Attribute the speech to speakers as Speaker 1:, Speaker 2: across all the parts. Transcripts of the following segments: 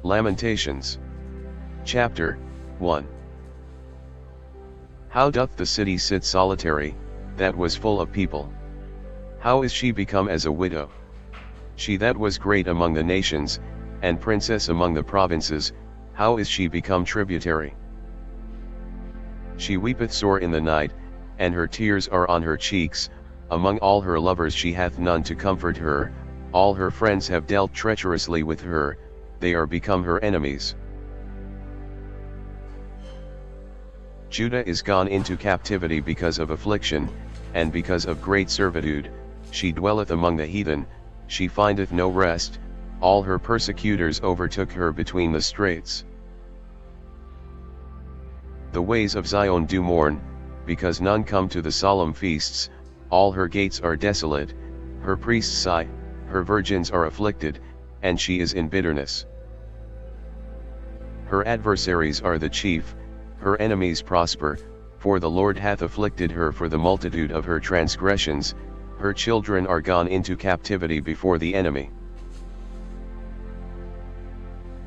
Speaker 1: Lamentations. Chapter 1. How doth the city sit solitary, that was full of people? How is she become as a widow? She that was great among the nations, and princess among the provinces, how is she become tributary? She weepeth sore in the night, and her tears are on her cheeks. Among all her lovers she hath none to comfort her, all her friends have dealt treacherously with her, they are become her enemies. Judah is gone into captivity because of affliction, and because of great servitude, she dwelleth among the heathen, she findeth no rest, all her persecutors overtook her between the straits. The ways of Zion do mourn, because none come to the solemn feasts, all her gates are desolate, her priests sigh, her virgins are afflicted, and she is in bitterness. Her adversaries are the chief, her enemies prosper, for the Lord hath afflicted her for the multitude of her transgressions, her children are gone into captivity before the enemy.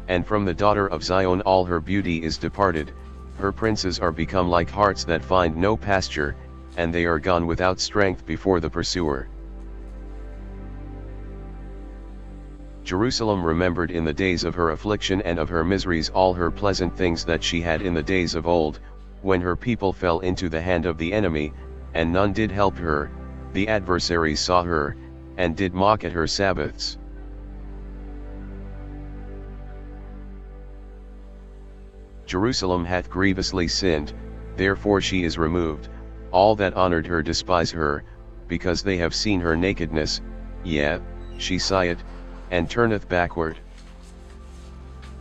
Speaker 1: And from the daughter of Zion all her beauty is departed, her princes are become like harts that find no pasture, and they are gone without strength before the pursuer. Jerusalem remembered in the days of her affliction and of her miseries all her pleasant things that she had in the days of old, when her people fell into the hand of the enemy, and none did help her, the adversaries saw her, and did mock at her Sabbaths. Jerusalem hath grievously sinned, therefore she is removed, all that honored her despise her, because they have seen her nakedness, yea, she sigheth, and turneth backward.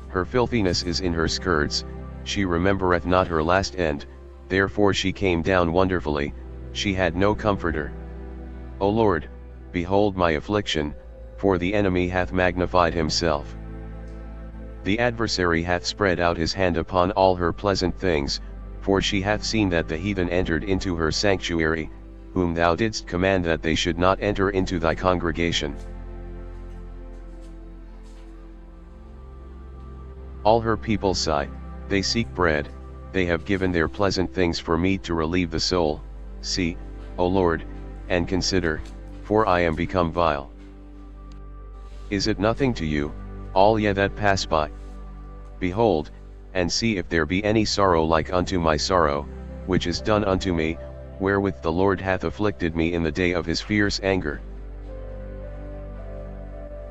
Speaker 1: Her filthiness is in her skirts, she remembereth not her last end, therefore she came down wonderfully, she had no comforter. O Lord, behold my affliction, for the enemy hath magnified himself. The adversary hath spread out his hand upon all her pleasant things, for she hath seen that the heathen entered into her sanctuary, whom thou didst command that they should not enter into thy congregation. All her people sigh, they seek bread, they have given their pleasant things for meat to relieve the soul. See, O Lord, and consider, for I am become vile. Is it nothing to you, all ye that pass by? Behold, and see if there be any sorrow like unto my sorrow, which is done unto me, wherewith the Lord hath afflicted me in the day of his fierce anger.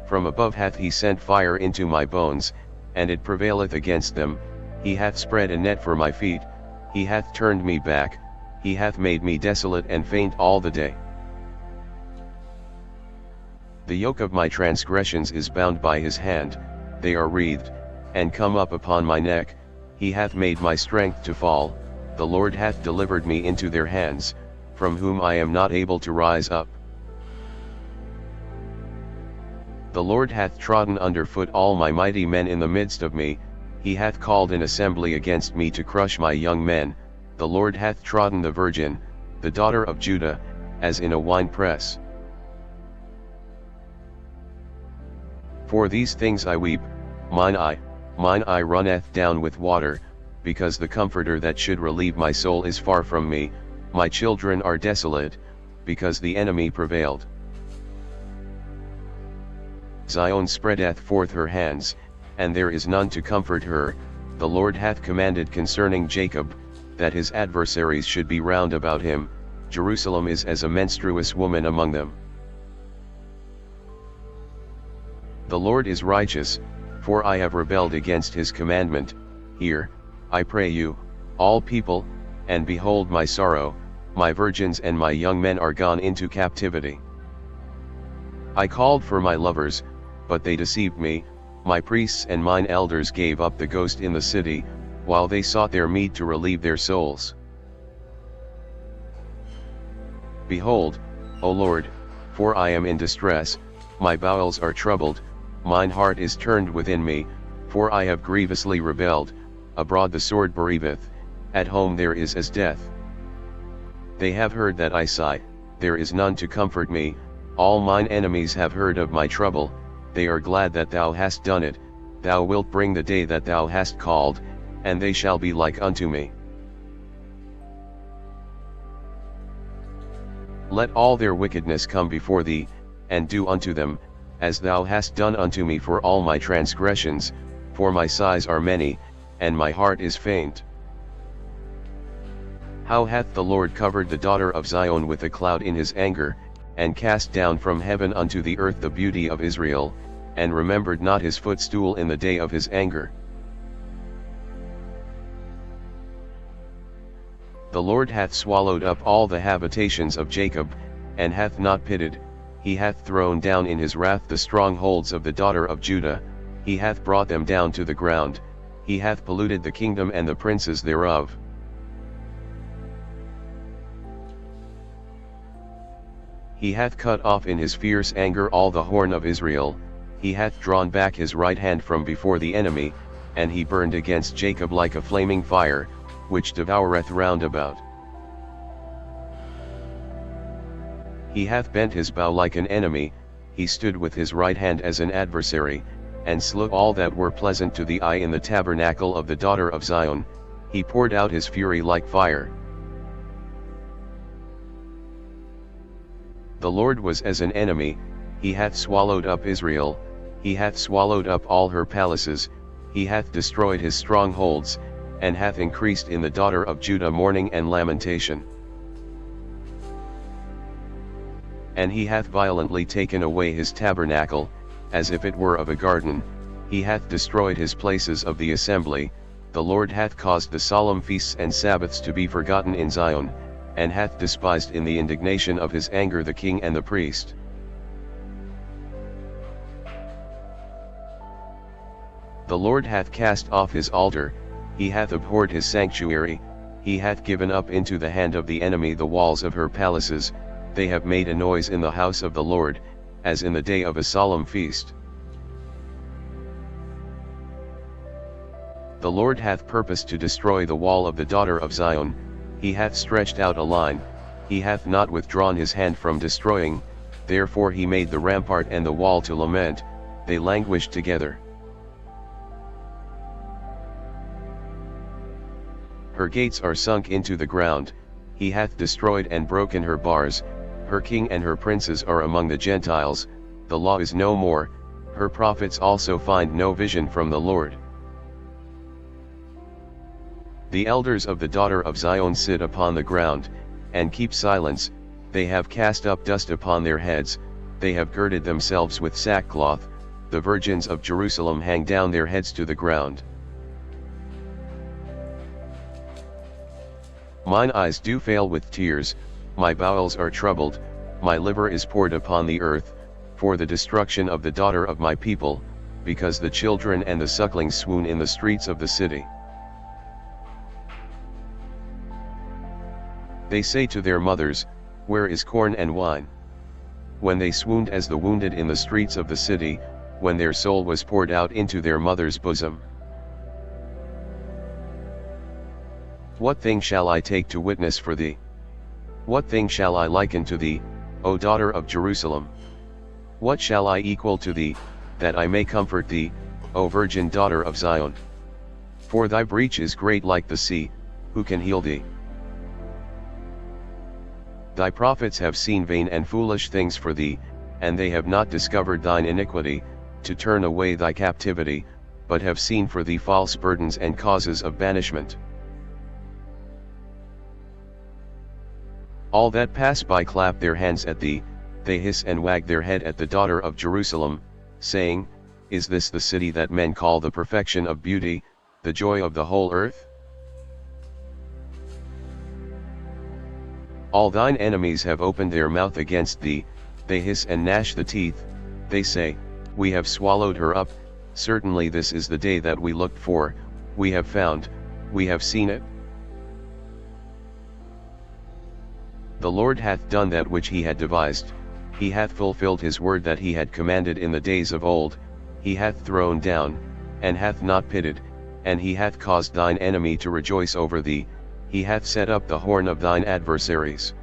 Speaker 1: From above hath he sent fire into my bones, and it prevaileth against them, he hath spread a net for my feet, he hath turned me back, he hath made me desolate and faint all the day. The yoke of my transgressions is bound by his hand, they are wreathed, and come up upon my neck, he hath made my strength to fall, the Lord hath delivered me into their hands, from whom I am not able to rise up. The Lord hath trodden under foot all my mighty men in the midst of me, he hath called an assembly against me to crush my young men, the Lord hath trodden the virgin, the daughter of Judah, as in a winepress. For these things I weep, mine eye runneth down with water, because the Comforter that should relieve my soul is far from me, my children are desolate, because the enemy prevailed. Zion spreadeth forth her hands, and there is none to comfort her, the Lord hath commanded concerning Jacob, that his adversaries should be round about him, Jerusalem is as a menstruous woman among them. The Lord is righteous, for I have rebelled against his commandment. Hear, I pray you, all people, and behold my sorrow, my virgins and my young men are gone into captivity. I called for my lovers, but they deceived me, my priests and mine elders gave up the ghost in the city, while they sought their meat to relieve their souls. Behold, O Lord, for I am in distress, my bowels are troubled, mine heart is turned within me, for I have grievously rebelled, abroad the sword bereaveth, at home there is as death. They have heard that I sigh, there is none to comfort me, all mine enemies have heard of my trouble, they are glad that thou hast done it, thou wilt bring the day that thou hast called, and they shall be like unto me. Let all their wickedness come before thee, and do unto them, as thou hast done unto me for all my transgressions, for my sighs are many, and my heart is faint. How hath the Lord covered the daughter of Zion with a cloud in his anger, and cast down from heaven unto the earth the beauty of Israel, and remembered not his footstool in the day of his anger. The Lord hath swallowed up all the habitations of Jacob, and hath not pitied. He hath thrown down in his wrath the strongholds of the daughter of Judah, he hath brought them down to the ground, he hath polluted the kingdom and the princes thereof. He hath cut off in his fierce anger all the horn of Israel, he hath drawn back his right hand from before the enemy, and he burned against Jacob like a flaming fire, which devoureth round about. He hath bent his bow like an enemy, he stood with his right hand as an adversary, and slew all that were pleasant to the eye in the tabernacle of the daughter of Zion, he poured out his fury like fire. The Lord was as an enemy, he hath swallowed up Israel, he hath swallowed up all her palaces, he hath destroyed his strongholds, and hath increased in the daughter of Judah mourning and lamentation. And he hath violently taken away his tabernacle, as if it were of a garden, he hath destroyed his places of the assembly, the Lord hath caused the solemn feasts and Sabbaths to be forgotten in Zion, and hath despised in the indignation of his anger the king and the priest. The Lord hath cast off his altar, he hath abhorred his sanctuary, he hath given up into the hand of the enemy the walls of her palaces, they have made a noise in the house of the Lord, as in the day of a solemn feast. The Lord hath purposed to destroy the wall of the daughter of Zion, he hath stretched out a line, he hath not withdrawn his hand from destroying, therefore he made the rampart and the wall to lament, they languished together. Her gates are sunk into the ground, he hath destroyed and broken her bars, her king and her princes are among the Gentiles, the law is no more, her prophets also find no vision from the Lord. The elders of the daughter of Zion sit upon the ground, and keep silence, they have cast up dust upon their heads, they have girded themselves with sackcloth, the virgins of Jerusalem hang down their heads to the ground. Mine eyes do fail with tears, my bowels are troubled, my liver is poured upon the earth, for the destruction of the daughter of my people, because the children and the sucklings swoon in the streets of the city. They say to their mothers, where is corn and wine? When they swooned as the wounded in the streets of the city, when their soul was poured out into their mother's bosom. What thing shall I take to witness for thee? What thing shall I liken to thee, O daughter of Jerusalem? What shall I equal to thee, that I may comfort thee, O virgin daughter of Zion? For thy breach is great like the sea, who can heal thee? Thy prophets have seen vain and foolish things for thee, and they have not discovered thine iniquity, to turn away thy captivity, but have seen for thee false burdens and causes of banishment. All that pass by clap their hands at thee, they hiss and wag their head at the daughter of Jerusalem, saying, is this the city that men call the perfection of beauty, the joy of the whole earth? All thine enemies have opened their mouth against thee, they hiss and gnash the teeth, they say, we have swallowed her up, certainly this is the day that we looked for, we have found, we have seen it. The Lord hath done that which he had devised, he hath fulfilled his word that he had commanded in the days of old, he hath thrown down, and hath not pitied, and he hath caused thine enemy to rejoice over thee, he hath set up the horn of thine adversaries.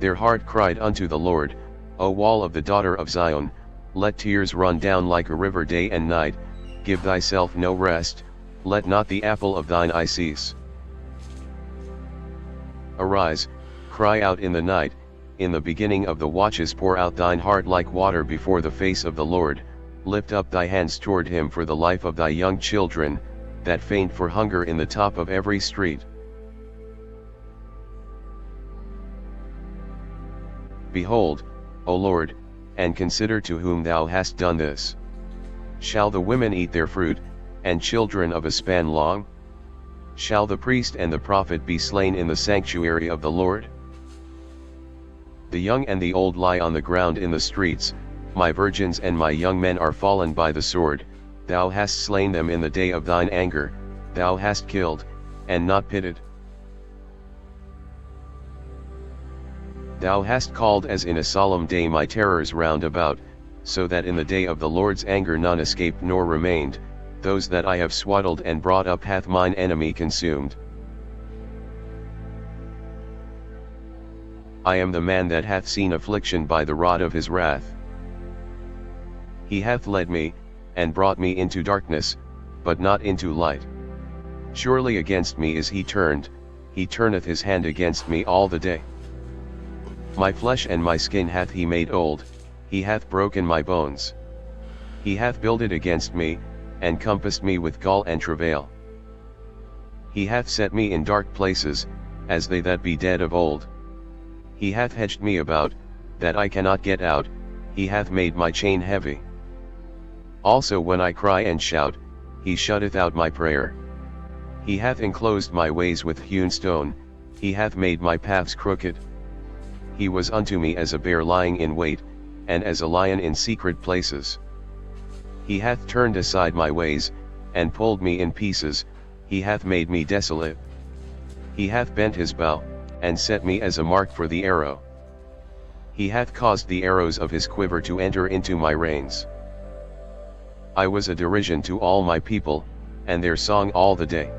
Speaker 1: Their heart cried unto the Lord, O wall of the daughter of Zion, let tears run down like a river day and night, give thyself no rest, let not the apple of thine eye cease. Arise, cry out in the night, in the beginning of the watches pour out thine heart like water before the face of the Lord, lift up thy hands toward him for the life of thy young children, that faint for hunger in the top of every street. Behold, O Lord, and consider to whom thou hast done this. Shall the women eat their fruit, and children of a span long? Shall the priest and the prophet be slain in the sanctuary of the Lord? The young and the old lie on the ground in the streets, my virgins and my young men are fallen by the sword, thou hast slain them in the day of thine anger, thou hast killed, and not pitied. Thou hast called as in a solemn day my terrors round about, so that in the day of the Lord's anger none escaped nor remained, those that I have swaddled and brought up hath mine enemy consumed. I am the man that hath seen affliction by the rod of his wrath. He hath led me, and brought me into darkness, but not into light. Surely against me is he turneth his hand against me all the day. My flesh and my skin hath he made old, he hath broken my bones. He hath builded against me, and compassed me with gall and travail. He hath set me in dark places, as they that be dead of old. He hath hedged me about, that I cannot get out, he hath made my chain heavy. Also when I cry and shout, he shutteth out my prayer. He hath enclosed my ways with hewn stone, he hath made my paths crooked. He was unto me as a bear lying in wait, and as a lion in secret places. He hath turned aside my ways, and pulled me in pieces, he hath made me desolate. He hath bent his bow, and set me as a mark for the arrow. He hath caused the arrows of his quiver to enter into my reins. I was a derision to all my people, and their song all the day.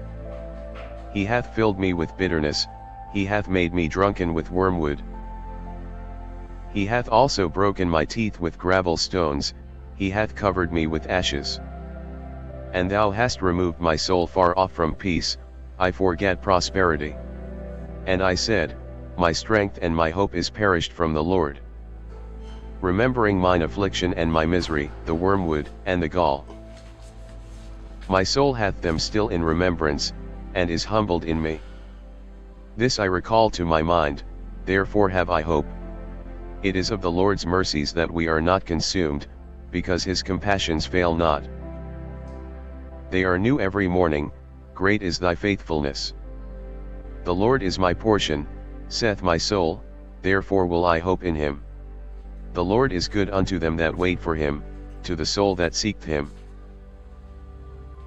Speaker 1: He hath filled me with bitterness, he hath made me drunken with wormwood. He hath also broken my teeth with gravel stones, he hath covered me with ashes. And thou hast removed my soul far off from peace, I forgat prosperity. And I said, my strength and my hope is perished from the Lord. Remembering mine affliction and my misery, the wormwood, and the gall. My soul hath them still in remembrance, and is humbled in me. This I recall to my mind, therefore have I hope. It is of the Lord's mercies that we are not consumed, because his compassions fail not. They are new every morning, great is thy faithfulness. The Lord is my portion, saith my soul, therefore will I hope in him. The Lord is good unto them that wait for him, to the soul that seeketh him.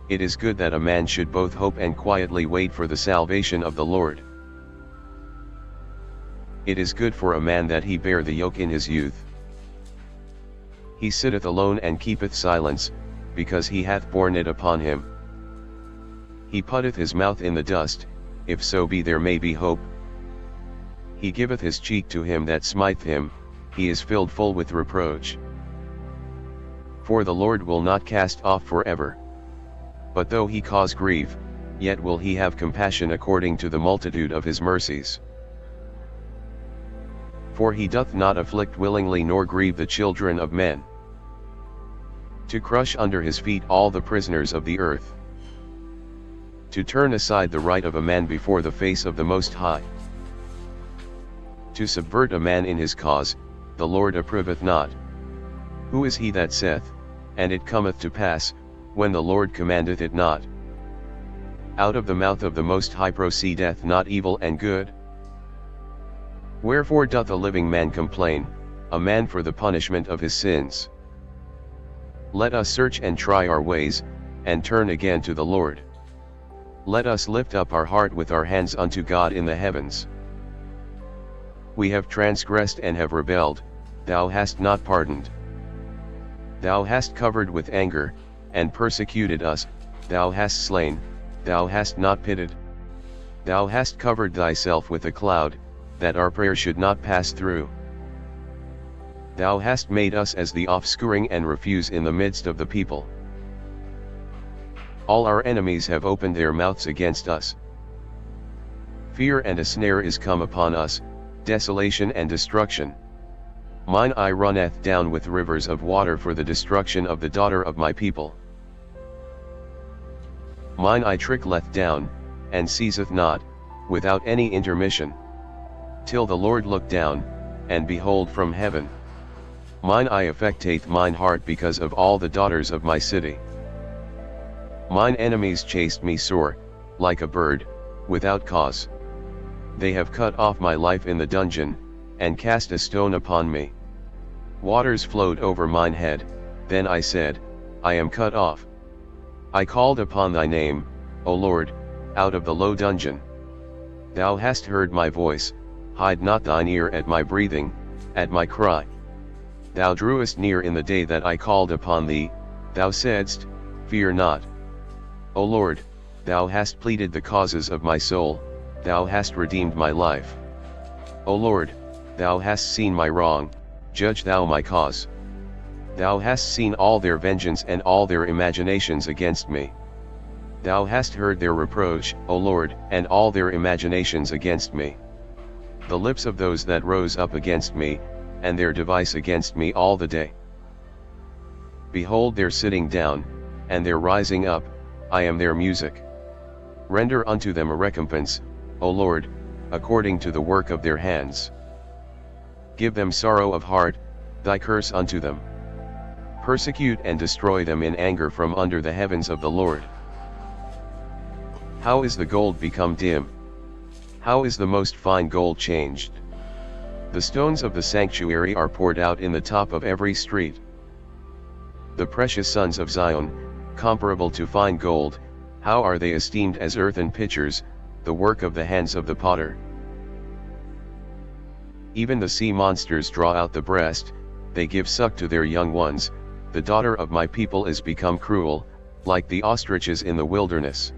Speaker 1: It is good that a man should both hope and quietly wait for the salvation of the Lord. It is good for a man that he bear the yoke in his youth. He sitteth alone and keepeth silence, because he hath borne it upon him. He putteth his mouth in the dust, if so be there may be hope. He giveth his cheek to him that smiteth him, he is filled full with reproach. For the Lord will not cast off forever. But though he cause grief, yet will he have compassion according to the multitude of his mercies. For he doth not afflict willingly nor grieve the children of men. To crush under his feet all the prisoners of the earth. To turn aside the right of a man before the face of the Most High. To subvert a man in his cause, the Lord approveth not. Who is he that saith, and it cometh to pass, when the Lord commandeth it not? Out of the mouth of the Most High proceedeth not evil and good? Wherefore doth a living man complain, a man for the punishment of his sins? Let us search and try our ways, and turn again to the Lord. Let us lift up our heart with our hands unto God in the heavens. We have transgressed and have rebelled, thou hast not pardoned. Thou hast covered with anger, and persecuted us, thou hast slain, thou hast not pitied. Thou hast covered thyself with a cloud, that our prayer should not pass through. Thou hast made us as the offscouring and refuse in the midst of the people. All our enemies have opened their mouths against us. Fear and a snare is come upon us, desolation and destruction. Mine eye runneth down with rivers of water for the destruction of the daughter of my people. Mine eye trickleth down, and ceaseth not, without any intermission. Till the Lord look down, and behold from heaven. Mine eye affecteth mine heart because of all the daughters of my city. Mine enemies chased me sore, like a bird, without cause. They have cut off my life in the dungeon, and cast a stone upon me. Waters flowed over mine head, then I said, I am cut off. I called upon thy name, O Lord, out of the low dungeon. Thou hast heard my voice, hide not thine ear at my breathing, at my cry. Thou drewest near in the day that I called upon thee, thou saidst, fear not. O Lord, thou hast pleaded the causes of my soul, thou hast redeemed my life. O Lord, thou hast seen my wrong, judge thou my cause. Thou hast seen all their vengeance and all their imaginations against me. Thou hast heard their reproach, O Lord, and all their imaginations against me. The lips of those that rose up against me, and their device against me all the day. Behold their sitting down, and their rising up, I am their music. Render unto them a recompense, O Lord, according to the work of their hands. Give them sorrow of heart, thy curse unto them. Persecute and destroy them in anger from under the heavens of the Lord. How is the gold become dim? How is the most fine gold changed? The stones of the sanctuary are poured out in the top of every street. The precious sons of Zion, comparable to fine gold, how are they esteemed as earthen pitchers, the work of the hands of the potter. Even the sea monsters draw out the breast, they give suck to their young ones, the daughter of my people is become cruel, like the ostriches in the wilderness.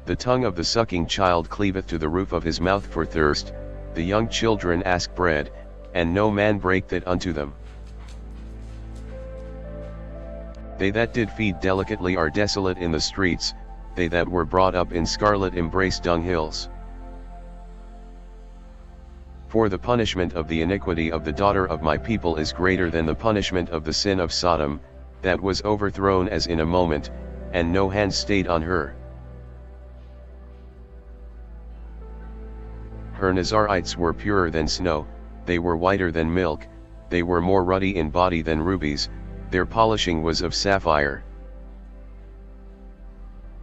Speaker 1: The tongue of the sucking child cleaveth to the roof of his mouth for thirst, the young children ask bread, and no man breaketh it unto them. They that did feed delicately are desolate in the streets, they that were brought up in scarlet embrace dunghills. For the punishment of the iniquity of the daughter of my people is greater than the punishment of the sin of Sodom, that was overthrown as in a moment, and no hand stayed on her. Her Nazarites were purer than snow, they were whiter than milk, they were more ruddy in body than rubies, their polishing was of sapphire.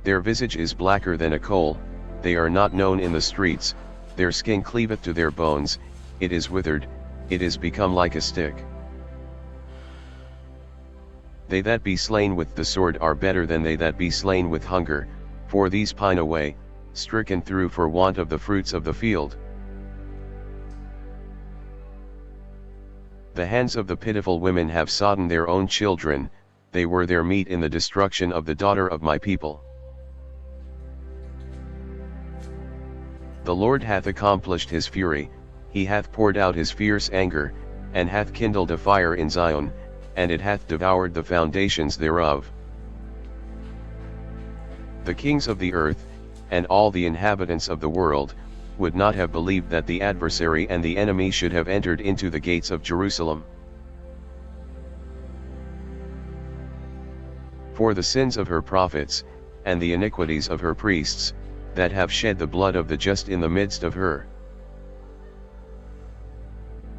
Speaker 1: Their visage is blacker than a coal, they are not known in the streets, their skin cleaveth to their bones, it is withered, it is become like a stick. They that be slain with the sword are better than they that be slain with hunger, for these pine away, stricken through for want of the fruits of the field. The hands of the pitiful women have sodden their own children, they were their meat in the destruction of the daughter of my people. The Lord hath accomplished his fury, he hath poured out his fierce anger, and hath kindled a fire in Zion, and it hath devoured the foundations thereof. The kings of the earth, and all the inhabitants of the world, would not have believed that the adversary and the enemy should have entered into the gates of Jerusalem. For the sins of her prophets, and the iniquities of her priests, that have shed the blood of the just in the midst of her.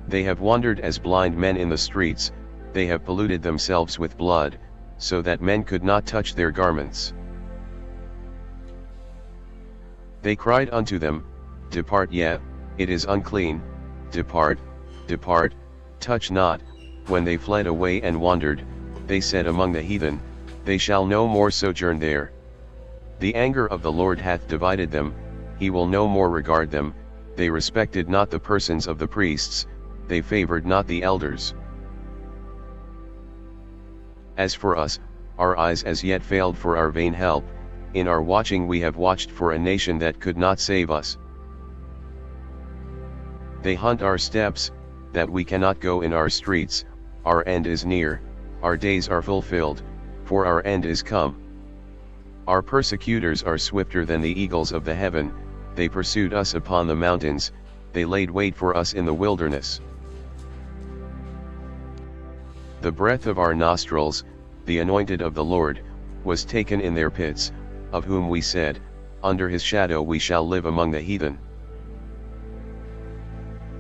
Speaker 1: They have wandered as blind men in the streets, they have polluted themselves with blood, so that men could not touch their garments. They cried unto them, Depart ye, it is unclean, depart, depart, touch not. When they fled away and wandered, they said among the heathen, they shall no more sojourn there. The anger of the Lord hath divided them, he will no more regard them, they respected not the persons of the priests, they favored not the elders. As for us, our eyes as yet failed for our vain help, in our watching we have watched for a nation that could not save us. They hunt our steps, that we cannot go in our streets. Our end is near, our days are fulfilled, for our end is come. Our persecutors are swifter than the eagles of the heaven, they pursued us upon the mountains, they laid wait for us in the wilderness. The breath of our nostrils, the anointed of the Lord, was taken in their pits, of whom we said, under his shadow we shall live among the heathen.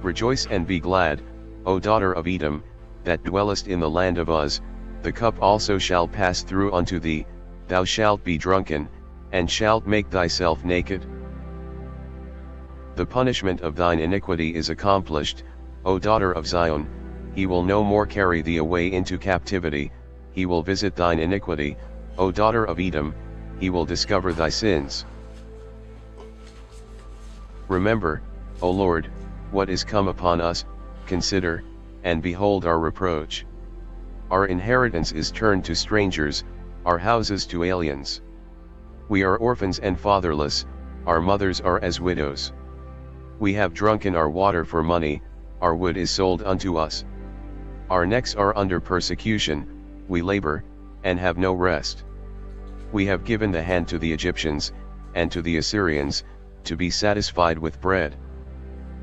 Speaker 1: Rejoice and be glad, O daughter of Edom, that dwellest in the land of Uz, the cup also shall pass through unto thee, thou shalt be drunken, and shalt make thyself naked. The punishment of thine iniquity is accomplished, O daughter of Zion, he will no more carry thee away into captivity, he will visit thine iniquity, O daughter of Edom, he will discover thy sins. Remember, O Lord, what is come upon us, consider, and behold our reproach. Our inheritance is turned to strangers, our houses to aliens. We are orphans and fatherless, our mothers are as widows. We have drunken our water for money, our wood is sold unto us. Our necks are under persecution, we labor, and have no rest. We have given the hand to the Egyptians, and to the Assyrians, to be satisfied with bread.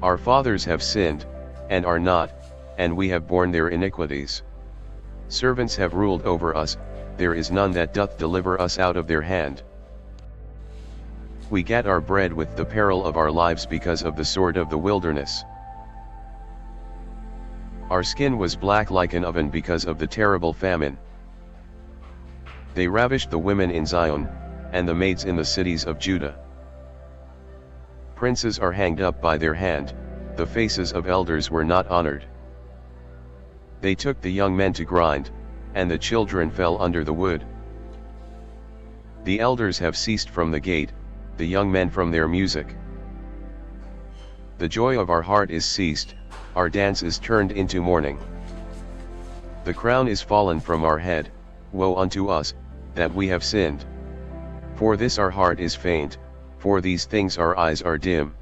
Speaker 1: Our fathers have sinned, and are not, and we have borne their iniquities. Servants have ruled over us, there is none that doth deliver us out of their hand. We get our bread with the peril of our lives because of the sword of the wilderness. Our skin was black like an oven because of the terrible famine. They ravished the women in Zion, and the maids in the cities of Judah. Princes are hanged up by their hand, the faces of elders were not honored. They took the young men to grind, and the children fell under the wood. The elders have ceased from the gate, the young men from their music. The joy of our heart is ceased, our dance is turned into mourning. The crown is fallen from our head, woe unto us, that we have sinned. For this our heart is faint, for these things our eyes are dim.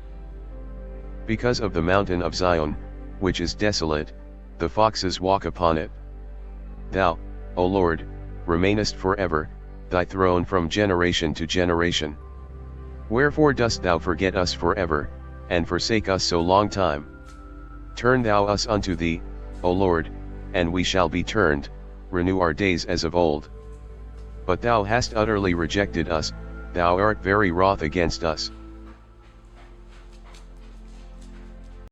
Speaker 1: Because of the mountain of Zion, which is desolate, the foxes walk upon it. Thou, O Lord, remainest forever, thy throne from generation to generation. Wherefore dost thou forget us forever, and forsake us so long time? Turn thou us unto thee, O Lord, and we shall be turned, renew our days as of old. But thou hast utterly rejected us, thou art very wroth against us.